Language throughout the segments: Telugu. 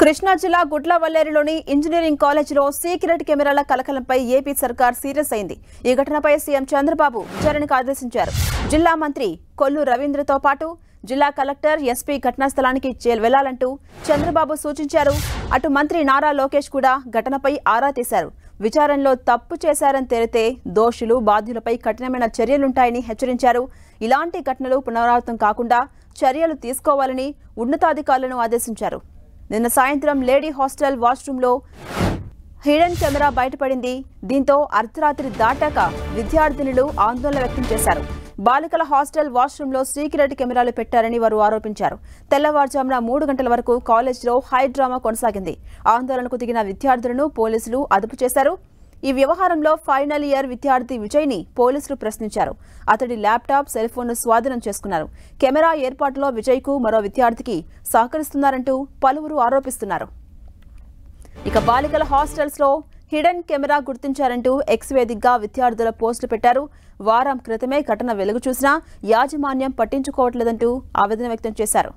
కృష్ణా జిల్లా గుడ్లవల్లేరులోని ఇంజనీరింగ్ కాలేజీలో సీక్రెట్ కెమెరాల కలకలంపై ఏపీ సర్కార్ సీరియస్ అయింది. ఈ ఘటనపై సీఎం చంద్రబాబు విచారణకు ఆదేశించారు. జిల్లా మంత్రి కొల్లు రవీంద్రతో పాటు జిల్లా కలెక్టర్, ఎస్పీ ఘటనా స్థలానికి వెళ్లాలంటూ చంద్రబాబు సూచించారు. అటు మంత్రి నారా లోకేష్ కూడా ఘటనపై ఆరా తీశారు. విచారణలో తప్పు చేశారని తేలితే దోషులు, బాధ్యులపై కఠినమైన చర్యలుంటాయని హెచ్చరించారు. ఇలాంటి ఘటనలు పునరావృతం కాకుండా చర్యలు తీసుకోవాలని ఉన్నతాధికారులను ఆదేశించారు. నిన్న సాయంత్రం లేడీ హాస్టల్ వాష్రూంలో హిడెన్ కెమెరా బయటపడింది. దీంతో అర్ధరాత్రి దాటాక విద్యార్థినులు ఆందోళన వ్యక్తం చేశారు. బాలికల హాస్టల్ వాష్రూంలో సీక్రెట్ కెమెరాలు పెట్టారని వారు ఆరోపించారు. తెల్లవారుజామున 3 గంటల వరకు కాలేజీలో హై డ్రామా కొనసాగింది. ఆందోళనకు దిగిన విద్యార్థులను పోలీసులు అదుపు చేశారు. ఈ వ్యవహారంలో ఫైనల్ ఇయర్ విద్యార్థి విజయ్ని పోలీసులు ప్రశ్నించారు. అతడి ల్యాప్టాప్, సెల్ ఫోన్ను స్వాధీనం చేసుకున్నారు. కెమెరా ఏర్పాటులో విజయ్కు మరో విద్యార్థికి సహకరిస్తున్నారంటూ పలువురు ఆరోపిస్తున్నారు. ఇక బాలికల హాస్టల్స్ లో హిడెన్ కెమెరా గుర్తించారంటూ ఎక్స్ వేదికగా విద్యార్థుల పోస్టులు పెట్టారు. వారం క్రితమే ఘటన వెలుగు చూసినా యాజమాన్యం పట్టించుకోవట్లేదంటూ ఆవేదన వ్యక్తం చేశారు.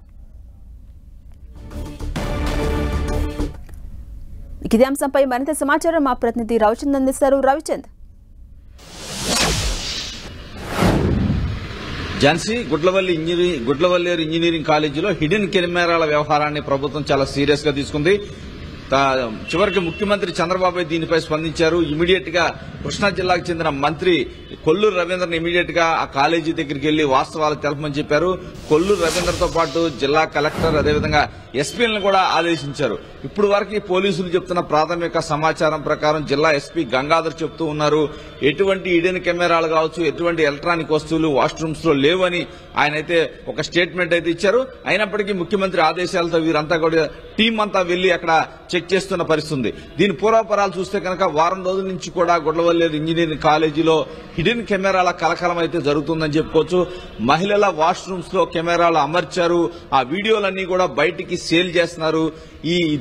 ఇదే అంశంపై మరింత సమాచారం మా ప్రతినిధి రవిచంద్ అందిస్తారు. రవిచంద్, ఝాన్సీ, గుడ్లవల్లేరు ఇంజనీరింగ్ కాలేజీలో హిడెన్ కెమెరాల వ్యవహారాన్ని ప్రభుత్వం చాలా సీరియస్ గా తీసుకుంది. చివరికి ముఖ్యమంత్రి చంద్రబాబు దీనిపై స్పందించారు. ఇమీడియట్ గా కృష్ణా జిల్లాకు చెందిన మంత్రి కొల్లు రవీంద్రని ఇమీడియట్ గా ఆ కాలేజీ దగ్గరికి వెళ్లి వాస్తవాలు తెలపమని చెప్పారు. కొల్లు రవీంద్రతో పాటు జిల్లా కలెక్టర్, అదేవిధంగా ఎస్పీలను కూడా ఆదేశించారు. ఇప్పుడు వరకు పోలీసులు చెప్తున్న ప్రాథమిక సమాచారం ప్రకారం జిల్లా ఎస్పీ గంగాధర్ చెప్తూ ఉన్నారు, ఎటువంటి హిడెన్ కెమెరాలు కావచ్చు, ఎటువంటి ఎలక్ట్రానిక్ వస్తువులు వాష్రూమ్స్ లో లేవని ఆయన అయితే ఒక స్టేట్మెంట్ అయితే ఇచ్చారు. అయినప్పటికీ ముఖ్యమంత్రి ఆదేశాలతో వీరంతా కూడా టీం అంతా వెళ్లి అక్కడ చెక్ చేస్తున్న పరిస్థితి ఉంది. దీని పూర్వాపరాలు చూస్తే కనుక వారం రోజుల నుంచి కూడా గుడ్లవల్లేరు ఇంజనీరింగ్ కాలేజీలో హిడెన్ కెమెరాల కలకలం అయితే జరుగుతుందని చెప్పుకోవచ్చు. మహిళల వాష్రూమ్స్ లో కెమెరాలు అమర్చారు. ఆ వీడియోలన్నీ కూడా బయటికి సేల్ చేస్తున్నారు.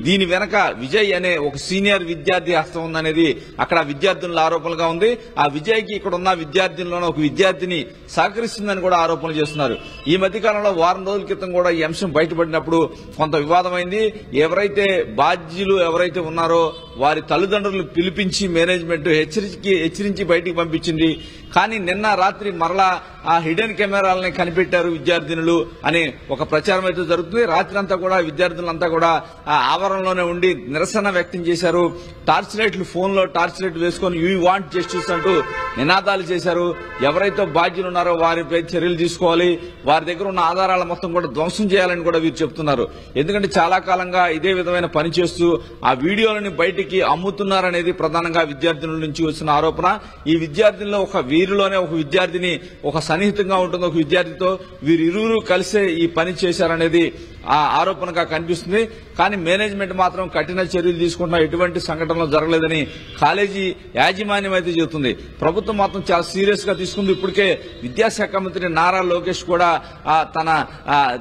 దీని వెనక విజయ్ అనే ఒక సీనియర్ విద్యార్థి హస్తం ఉందనేది అక్కడ విద్యార్థుల ఆరోపణలుగా ఉంది. ఆ విజయ్కి ఇక్కడ ఉన్న విద్యార్థులను ఒక విద్యార్థిని సహకరిస్తుందని కూడా ఆరోపణలు చేస్తున్నారు. ఈ మధ్యకాలంలో వారం రోజుల క్రితం కూడా ఈ అంశం బయటపడినప్పుడు కొంత వివాదమైంది. ఎవరైతే బాధ్యులు ఎవరైతే ఉన్నారో వారి తల్లిదండ్రులు పిలిపించి మేనేజ్మెంట్ హెచ్చరించి బయటికి పంపించింది. కానీ నిన్న రాత్రి మరలా ఆ హిడెన్ కెమెరాలని కనిపెట్టారు విద్యార్థినులు అనే ఒక ప్రచారం అయితే జరుగుతుంది. రాత్రి అంతా కూడా విద్యార్థులంతా కూడా ఆ ఆవరణలోనే ఉండి నిరసన వ్యక్తం చేశారు. టార్చ్ లైట్లు, ఫోన్ లో టార్చ్ లైట్ వేసుకుని యూ వాంట్ జస్టిస్ అంటూ నినాదాలు చేశారు. ఎవరైతే బాధ్యులు ఉన్నారో వారిపై చర్యలు తీసుకోవాలి, వారి దగ్గర ఉన్న ఆధారాల మొత్తం కూడా ధ్వంసం చేయాలని కూడా వీరు చెప్తున్నారు. ఎందుకంటే చాలా కాలంగా ఇదే విధమైన పని చేస్తూ ఆ వీడియోలని బయటికి అమ్ముతున్నారనేది ప్రధానంగా విద్యార్థుల నుంచి వచ్చిన ఆరోపణ. ఈ విద్యార్థుల్లో వీరిలోనే ఒక విద్యార్థిని ఒక సన్నిహితంగా ఉంటుంది ఒక విద్యార్థితో, వీరిరువురు కలిసే ఈ పని చేశారనేది ఆ ఆరోపణగా కనిపిస్తుంది. కానీ మేనేజ్మెంట్ మాత్రం కఠిన చర్యలు తీసుకుంటున్నా ఎటువంటి సంఘటనలు జరగలేదని కాలేజీ యాజమాన్యం అయితే చెబుతుంది. ప్రభుత్వం మాత్రం చాలా సీరియస్ గా తీసుకుంది. ఇప్పటికే విద్యాశాఖ మంత్రి నారా లోకేష్ కూడా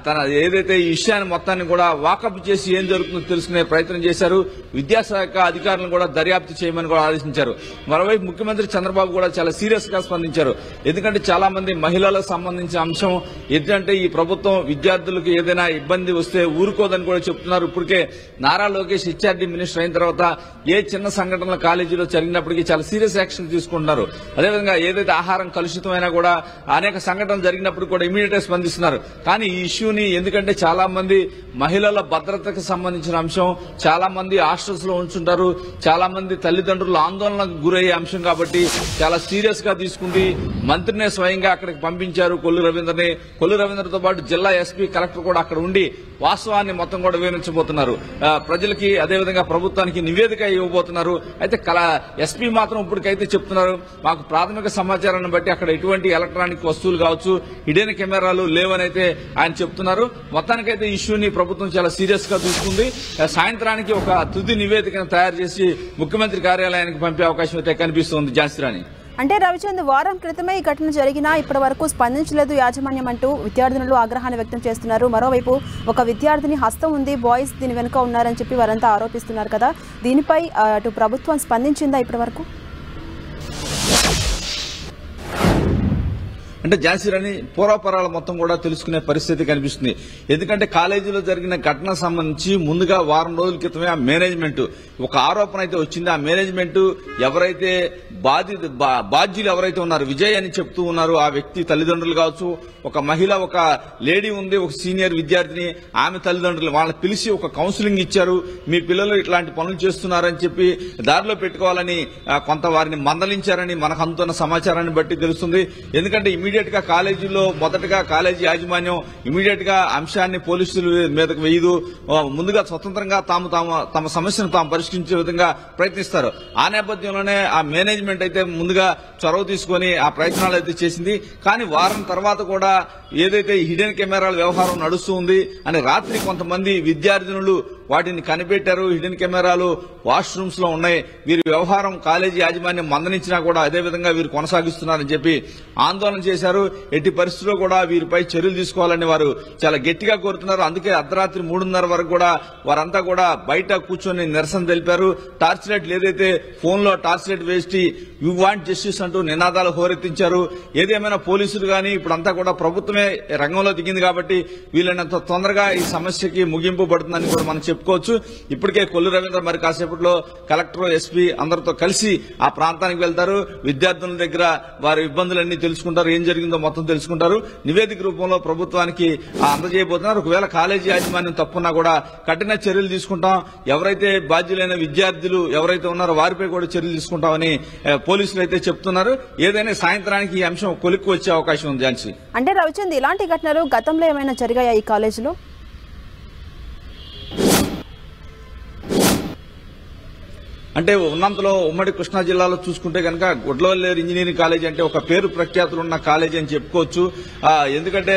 తన ఏదైతే ఈ విషయాన్ని మొత్తాన్ని కూడా వాకప్ చేసి ఏం జరుగుతుందో తెలుసుకునే ప్రయత్నం చేశారు. విద్యాశాఖ అధికారులను కూడా దర్యాప్తు చేయమని కూడా ఆదేశించారు. మరోవైపు ముఖ్యమంత్రి చంద్రబాబు కూడా చాలా సీరియస్ గా స్పందించారు. ఎందుకంటే చాలా మంది మహిళలకు సంబంధించిన అంశం ఏంటంటే ఈ ప్రభుత్వం విద్యార్థులకు ఏదైనా ఇబ్బంది వస్తే ఊరుకోదని కూడా చెప్తున్నారు. ఇప్పటికే నారా లోకేష్ హెచ్ఆర్డీ మినిస్టర్ అయిన తర్వాత ఏ చిన్న సంఘటనల కాలేజీలో జరిగినప్పటికీ చాలా సీరియస్ యాక్షన్ తీసుకుంటున్నారు. అదేవిధంగా ఏదైతే ఆహారం కలుషితమైనా కూడా అనేక సంఘటనలు జరిగినప్పుడు కూడా ఇమీడియట్ గా స్పందిస్తున్నారు. కానీ ఈ ఇష్యూని ఎందుకంటే చాలా మంది మహిళల భద్రతకు సంబంధించిన అంశం, చాలా మంది హాస్టల్స్ లో ఉంచుంటారు, చాలా మంది తల్లిదండ్రులు ఆందోళనకు గురయ్యే అంశం కాబట్టి చాలా సీరియస్ గా తీసుకుంది. మంత్రినే స్వయంగా అక్కడికి పంపించారు కొల్లు రవీంద్రతో పాటు జిల్లా ఎస్పీ, కలెక్టర్ కూడా అక్కడ ఉండి వాస్తవాన్ని మొత్తం కూడా వివరించబోతున్నారు. ప్రజలకి అదేవిధంగా ప్రభుత్వానికి నివేదిక ఇవ్వబోతున్నారు. అయితే ఎస్పీ మాత్రం ఇప్పటికైతే చెప్తున్నారు, మాకు ప్రాథమిక సమాచారాన్ని బట్టి అక్కడ ఎటువంటి ఎలక్ట్రానిక్ వస్తువులు కావచ్చు, హిడెన్ కెమెరాలు లేవని అయితే ఆయన చెప్తున్నారు. మొత్తానికైతే ఇష్యూని ప్రభుత్వం చాలా సీరియస్ గా తీసుకుంది. సాయంత్రానికి ఒక తుది నివేదికను తయారు చేసి ముఖ్యమంత్రి కార్యాలయానికి పంపే అవకాశం అయితే కనిపిస్తోంది. ఝాన్సీరాణి, అంటే రవిచంద్, వారం క్రితమే ఈ ఘటన జరిగినా ఇప్పటి వరకు స్పందించలేదు యాజమాన్యం అంటూ విద్యార్థినులు ఆగ్రహాన్ని వ్యక్తం చేస్తున్నారు. మరోవైపు ఒక విద్యార్థిని హస్తం ఉంది, బాయ్స్ దీని వెనుక ఉన్నారని చెప్పి వారంతా ఆరోపిస్తున్నారు కదా. దీనిపై అటు ప్రభుత్వం స్పందించిందా ఇప్పటి వరకు? అంటే ఝాన్సీ రాణి పూర్వపరాల మొత్తం కూడా తెలుసుకునే పరిస్థితి కనిపిస్తుంది. ఎందుకంటే కాలేజీలో జరిగిన ఘటన సంబంధించి ముందుగా వారం రోజుల క్రితమే ఆ మేనేజ్మెంట్ ఒక ఆరోపణ అయితే వచ్చింది. ఆ మేనేజ్మెంట్ ఎవరైతే బాధ్యులు ఎవరైతే ఉన్నారు, విజయ్ అని చెప్తూ ఉన్నారు, ఆ వ్యక్తి తల్లిదండ్రులు కావచ్చు, ఒక మహిళ, ఒక లేడీ ఉంది, ఒక సీనియర్ విద్యార్థిని, ఆమె తల్లిదండ్రులు వాళ్ళని పిలిచి ఒక కౌన్సిలింగ్ ఇచ్చారు. మీ పిల్లలు ఇట్లాంటి పనులు చేస్తున్నారని చెప్పి దారిలో పెట్టుకోవాలని కొంత వారిని మందలించారని మనకు అందుతున్న సమాచారాన్ని బట్టి తెలుస్తుంది. ఎందుకంటే ఇమీడియట్ గా కాలేజీలో మొదటగా కాలేజీ యాజమాన్యం ఇమీడియట్ గా అంశాన్ని పోలీసుల మీదకు వేయదు, ముందుగా స్వతంత్రంగా తమ సమస్యను తాము పరిష్కరించే విధంగా ప్రయత్నిస్తారు. ఆ నేపథ్యంలోనే ఆ మేనేజ్మెంట్ అయితే ముందుగా చొరవ తీసుకుని ఆ ప్రయత్నాలు అయితే చేసింది. కానీ వారం తర్వాత కూడా ఏదైతే హిడెన్ కెమెరాల వ్యవహారం నడుస్తూ ఉంది అని రాత్రి కొంతమంది విద్యార్థినులు వాటిని కనిపెట్టారు. హిడెన్ కెమెరాలు వాష్రూమ్స్ లో ఉన్నాయి, వీరి వ్యవహారం కాలేజీ యాజమాన్యం మందలించినా కూడా అదేవిధంగా వీరు కొనసాగిస్తున్నారని చెప్పి ఆందోళన చేశారు. ఎట్టి పరిస్థితుల్లో కూడా వీరిపై చర్యలు తీసుకోవాలని వారు చాలా గట్టిగా కోరుతున్నారు. అందుకే అర్ధరాత్రి 3:30 వరకు కూడా వారంతా కూడా బయట కూర్చొని నిరసన తెలిపారు. టార్చ్ లైట్లు ఏదైతే ఫోన్ లో టార్చ్ లైట్ వేసి యూ వాంట్ జస్టిస్ అంటూ నినాదాలు హోరెత్తించారు. ఏదేమైనా పోలీసులు గాని ఇప్పుడంతా కూడా ప్రభుత్వమే రంగంలో దిగింది కాబట్టి వీళ్ళనంత తొందరగా ఈ సమస్యకి ముగింపు పడుతుందని కూడా మనం చెప్పుకోవచ్చు. ఇప్పటికే కొల్లు రవీంద్ర మరి కాసేపట్లో కలెక్టర్, ఎస్పీ అందరితో కలిసి ఆ ప్రాంతానికి వెళ్తారు. విద్యార్థుల దగ్గర వారి ఇబ్బందులన్నీ తెలుసుకుంటారు, ఏం జరిగిందో మొత్తం తెలుసుకుంటారు. నివేదిక రూపంలో ప్రభుత్వానికి అందజేయబోతున్నారు. ఒకవేళ కాలేజీ యాజమాన్యం తప్పున్నా కూడా కఠిన చర్యలు తీసుకుంటాం, ఎవరైతే బాధ్యులైన విద్యార్థులు ఎవరైతే ఉన్నారో వారిపై కూడా చర్యలు తీసుకుంటామని పోలీసులు అయితే చెప్తున్నారు. ఏదైనా సాయంత్రానికి ఈ అంశం కొలిక్కి వచ్చే అవకాశం ఉంది. ఝాన్సీ, అంటే రవిచంద్, ఇలాంటి ఘటనలు గతంలో ఏమైనా జరిగాయా ఈ కాలేజీలో? అంటే ఉన్నంతలో ఉమ్మడి కృష్ణా జిల్లాలో చూసుకుంటే కనుక గుడ్లవల్లేరు ఇంజనీరింగ్ కాలేజీ అంటే ఒక పేరు ప్రఖ్యాతులు ఉన్న కాలేజీ అని చెప్పుకోవచ్చు. ఎందుకంటే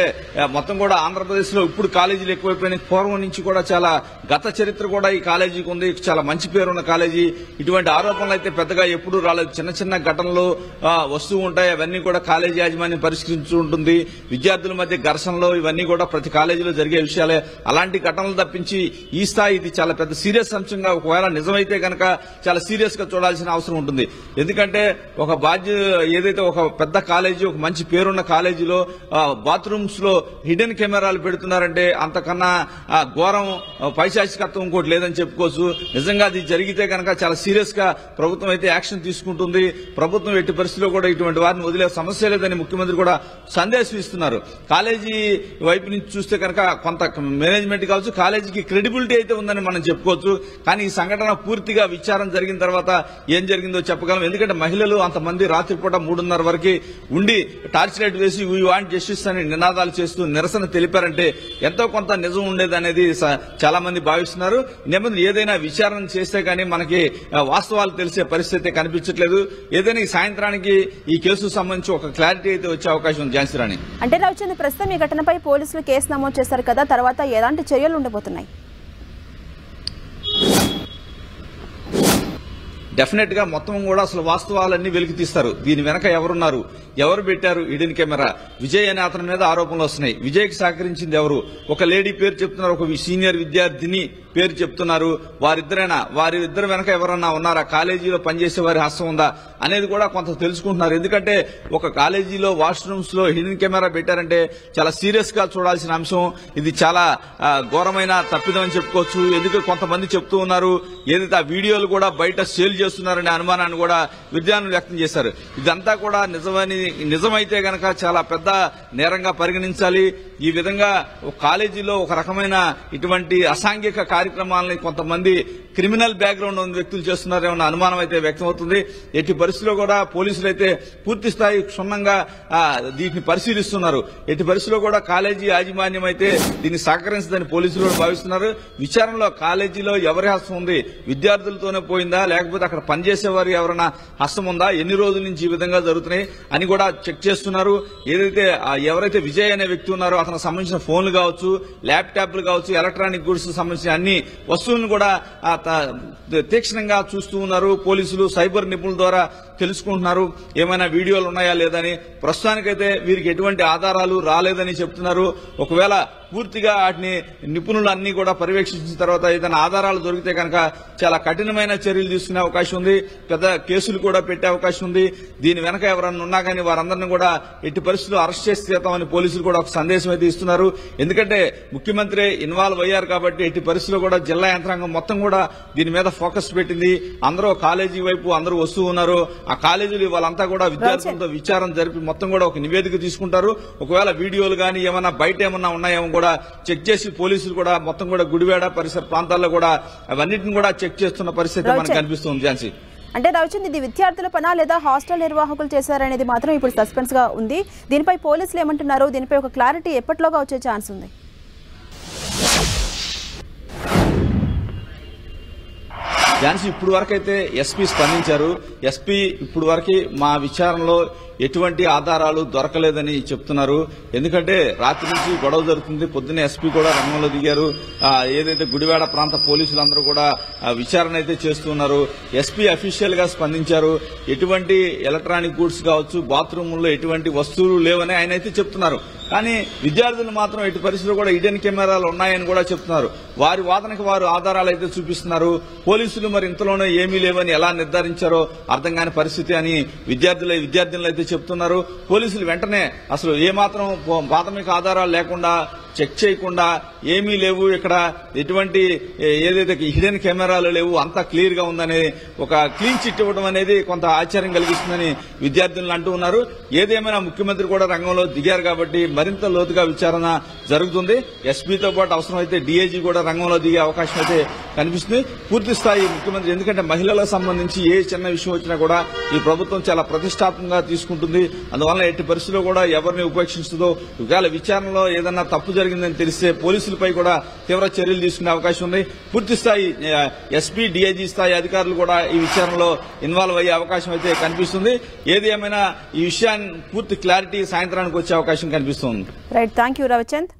మొత్తం కూడా ఆంధ్రప్రదేశ్ లో ఇప్పుడు కాలేజీలు ఎక్కువైపోయినాయి. పూర్వం నుంచి కూడా చాలా గత చరిత్ర కూడా ఈ కాలేజీకి ఉంది. చాలా మంచి పేరున్న కాలేజీ. ఇటువంటి ఆరోపణలు అయితే పెద్దగా ఎప్పుడూ రాలేదు. చిన్న చిన్న ఘటనలు వస్తూ ఉంటాయి, అవన్నీ కూడా కాలేజీ యాజమాన్యం పరిష్కరించు ఉంటుంది. విద్యార్థుల మధ్య ఘర్షణలు ఇవన్నీ కూడా ప్రతి కాలేజీలో జరిగే విషయాలే. అలాంటి ఘటనలు తప్పించి ఈ స్థాయి ఇది చాలా పెద్ద సీరియస్ అంశంగా ఒకవేళ నిజమైతే కనుక చాలా సీరియస్ గా చూడాల్సిన అవసరం ఉంటుంది. ఎందుకంటే ఒక ఏదైతే ఒక పెద్ద కాలేజీ, ఒక మంచి పేరున్న కాలేజీలో బాత్రూమ్స్ లో హిడెన్ కెమెరాలు పెడుతున్నారంటే అంతకన్నా ఘోరం పైశాచికత్వం ఇంకోటి లేదని చెప్పుకోవచ్చు. నిజంగా అది జరిగితే కనుక చాలా సీరియస్ గా ప్రభుత్వం అయితే యాక్షన్ తీసుకుంటుంది. ప్రభుత్వం ఎట్టి పరిస్థితిలో కూడా ఇటువంటి వారిని వదిలే సమస్య లేదని ముఖ్యమంత్రి కూడా సందేశం ఇస్తున్నారు. కాలేజీ వైపు నుంచి చూస్తే కనుక కొంత మేనేజ్మెంట్ కావచ్చు, కాలేజీకి క్రెడిబిలిటీ అయితే ఉందని మనం చెప్పుకోవచ్చు. కానీ ఈ సంఘటన పూర్తిగా విచారణ జరిగిన తర్వాత ఏం జరిగిందో చెప్పగలం. ఎందుకంటే మహిళలు అంతమంది రాత్రిపూట 3:30 వరకు ఉండి టార్చ్ లైట్ వేసి వీ వాంట్ జస్టిస్ అని నినాదాలు చేస్తూ నిరసన తెలిపారంటే ఎంతో కొంత నిజం ఉండేది అనేది చాలా మంది భావిస్తున్నారు. ఏదైనా విచారణ చేస్తే కానీ మనకి వాస్తవాలు తెలిసే పరిస్థితి కనిపించట్లేదు. ఏదైనా ఈ సాయంత్రానికి ఈ కేసుకు సంబంధించి ఒక క్లారిటీ అయితే వచ్చే అవకాశం ఉంది. ఝాన్సీ రాణి, అంటే రవిచంద్ర, ప్రస్తుతం ఈ ఘటనపై పోలీసులు కేసు నమోదు చేశారు కదా, తర్వాత ఎలాంటి చర్యలు ఉండబోతున్నాయి? డెఫినెట్ గా మొత్తం కూడా అసలు వాస్తవాలన్నీ వెలికి తీస్తారు. దీని వెనక ఎవరున్నారు, ఎవరు పెట్టారు హిడెన్ కెమెరా? విజయ్ అనే అతని మీద ఆరోపణలు వస్తున్నాయి. విజయ్కి సహకరించింది ఎవరు? ఒక లేడీ పేరు చెప్తున్నారు, ఒక సీనియర్ విద్యార్థిని పేరు చెప్తున్నారు. వారిద్దరు వెనక ఎవరన్నా ఉన్నారా? కాలేజీలో పనిచేసే వారి హస్తం ఉందా అనేది కూడా కొంత తెలుసుకుంటున్నారు. ఎందుకంటే ఒక కాలేజీలో వాష్రూమ్స్ లో హిడెన్ కెమెరా పెట్టారంటే చాలా సీరియస్ గా చూడాల్సిన అంశం. ఇది చాలా ఘోరమైన తప్పిదం అని చెప్పుకోవచ్చు. ఎందుకంటే కొంతమంది చెప్తూ ఉన్నారు, ఏదైతే ఆ వీడియోలు కూడా బయట సేల్ చేస్తున్నారనే అనుమానాన్ని కూడా విద్యార్థులు వ్యక్తం చేశారు. ఇదంతా కూడా నిజమైతే గనక చాలా పెద్ద నేరంగా పరిగణించాలి. ఈ విధంగా కాలేజీలో ఒక రకమైన ఇటువంటి అసాంఘిక కార్యక్రమాలని కొంతమంది క్రిమినల్ బ్యాక్గ్రౌండ్ ఉన్న వ్యక్తులు చేస్తున్నారేమన్న అనుమానం అయితే వ్యక్తమవుతుంది. ఎట్టి పరిస్థితుల్లో కూడా పోలీసులు అయితే పూర్తి స్థాయి క్షుణ్ణంగా దీన్ని పరిశీలిస్తున్నారు. ఎట్టి పరిస్థితుల్లో కూడా కాలేజీ యాజమాన్యం అయితే దీన్ని సహకరించదని పోలీసులు కూడా భావిస్తున్నారు. విచారణలో కాలేజీలో ఎవరి హస్తం ఉంది, విద్యార్థులతోనే పోయిందా లేకపోతే అక్కడ పనిచేసేవారు ఎవరైనా హస్తం ఉందా, ఎన్ని రోజుల నుంచి ఈ విధంగా జరుగుతున్నాయి అని కూడా చెక్ చేస్తున్నారు. ఎవరైతే విజయ్ అనే వ్యక్తి ఉన్నారో అతనికి సంబంధించిన ఫోన్లు కావచ్చు, ల్యాప్టాప్లు కావచ్చు, ఎలక్ట్రానిక్ గూడ్స్ సంబంధించిన అన్ని వస్తువులను కూడా తీక్షణంగా చూస్తూ ఉన్నారు. పోలీసులు సైబర్ నిపుణుల ద్వారా తెలుసుకుంటున్నారు ఏమైనా వీడియోలు ఉన్నాయా లేదని. ప్రస్తుతానికైతే వీరికి ఎటువంటి ఆధారాలు రాలేదని చెప్తున్నారు. ఒకవేళ పూర్తిగా వాటిని నిపుణులు అన్ని కూడా పర్యవేక్షించిన తర్వాత ఏదైనా ఆధారాలు దొరికితే కనుక చాలా కఠినమైన చర్యలు తీసుకునే అవకాశం ఉంది, పెద్ద కేసులు కూడా పెట్టే అవకాశం ఉంది. దీని వెనక ఎవరన్నా ఉన్నా కానీ వారందరినీ కూడా ఎట్టి పరిస్థితుల్లో అరెస్ట్ చేసి తీస్తామని పోలీసులు కూడా ఒక సందేశం అయితే ఇస్తున్నారు. ఎందుకంటే ముఖ్యమంత్రి ఇన్వాల్వ్ అయ్యారు కాబట్టి ఎట్టి పరిస్థితుల్లో కూడా జిల్లా యంత్రాంగం మొత్తం కూడా దీని మీద ఫోకస్ పెట్టింది. అందరూ కాలేజీ వైపు అందరూ వస్తూ ఉన్నారు. ఆ కాలేజీలు వాళ్ళంతా కూడా విద్యార్థులతో విచారణ జరిపి మొత్తం కూడా ఒక నివేదిక తీసుకుంటారు. ఒకవేళ వీడియోలు కానీ ఏమన్నా బయట ఏమన్నా ఉన్నాయేమో కూడా చెక్ చేసి పోలీసులు కూడా మొత్తం కూడా గుడివాడ పరిసర ప్రాంతాల్లో కూడా అవన్నిటిని కూడా చెక్ చేస్తున్న పరిస్థితి మనకు కనిపిస్తుంది. ఝాన్సీ, అంటే రవిచంద్, ఇది విద్యార్థుల పనా లేదా హాస్టల్ నిర్వాహకులు చేశారనేది మాత్రం ఇప్పుడు సస్పెన్స్ గా ఉంది. దీనిపై పోలీసులు ఏమంటున్నారు? దీనిపై ఒక క్లారిటీ ఎప్పటిలోగా వచ్చే ఛాన్స్ ఉంది? ఝాన్సీ, ఇప్పుడు వరకైతే ఎస్పీ స్పందించారు. ఎస్పీ ఇప్పుడు వరకు మా విచారణలో ఎటువంటి ఆధారాలు దొరకలేదని చెప్తున్నారు. ఎందుకంటే రాత్రి నుంచి గొడవ జరుగుతుంది. పొద్దున్నే ఎస్పీ కూడా రంగంలో దిగారు. ఏదైతే గుడివాడ ప్రాంత పోలీసులందరూ కూడా విచారణ అయితే చేస్తున్నారు. ఎస్పీ అఫీషియల్ గా స్పందించారు. ఎటువంటి ఎలక్ట్రానిక్ గూడ్స్ కావచ్చు, బాత్రూముల్లో ఎటువంటి వస్తువులు లేవని ఆయన అయితే చెప్తున్నారు. కానీ విద్యార్థులు మాత్రం ఎట్టి పరిస్థితుల్లో కూడా హిడెన్ కెమెరాలు ఉన్నాయని కూడా చెప్తున్నారు. వారి వాదనకు వారు ఆధారాలు అయితే చూపిస్తున్నారు. పోలీసులు మరి ఇంతలోనే ఏమీ లేవని ఎలా నిర్ధారించారో అర్థం కాని పరిస్థితి అని విద్యార్థులు అయితే చెప్తున్నారు. పోలీసులు వెంటనే అసలు ఏమాత్రం ప్రాథమిక ఆధారాలు లేకుండా చెక్ చేయకుండా ఏమీ లేవు, ఇక్కడ ఎటువంటి ఏదైతే హిడెన్ కెమెరాలు లేవు, అంతా క్లియర్ గా ఉందని ఒక క్లీన్ చిట్ ఇవ్వడం అనేది కొంత ఆశ్చర్యం కలిగిస్తుందని విద్యార్థులు అంటూ ఉన్నారు. ఏదేమైనా ముఖ్యమంత్రి కూడా రంగంలో దిగారు కాబట్టి మరింత లోతుగా విచారణ జరుగుతుంది. ఎస్పీతో పాటు అవసరమైతే డీఐజీ కూడా రంగంలో దిగే అవకాశం అయితే కనిపిస్తుంది. పూర్తి స్థాయి ముఖ్యమంత్రి, ఎందుకంటే మహిళలకు సంబంధించి ఏ చిన్న విషయం వచ్చినా కూడా ఈ ప్రభుత్వం చాలా ప్రతిష్టాత్మకంగా తీసుకుంటుంది. అందువల్ల ఎట్టి పరిస్థితుల్లో కూడా ఎవరిని ఉపేక్షించదో. ఒకవేళ విచారణలో ఏదన్నా తప్పు జరిగిందని తెలిస్తే పోలీసులపై కూడా తీవ్ర చర్యలు తీసుకునే అవకాశం ఉంది. పూర్తి స్థాయి ఎస్పీ, డీఐజీ స్థాయి అధికారులు కూడా ఈ విచారణలో ఇన్వాల్వ్ అయ్యే అవకాశం అయితే కనిపిస్తుంది. ఏది ఏమైనా ఈ విషయాన్ని పూర్తి క్లారిటీ సాయంత్రానికి వచ్చే అవకాశం కనిపిస్తుంది. Right, thank you Ravichand.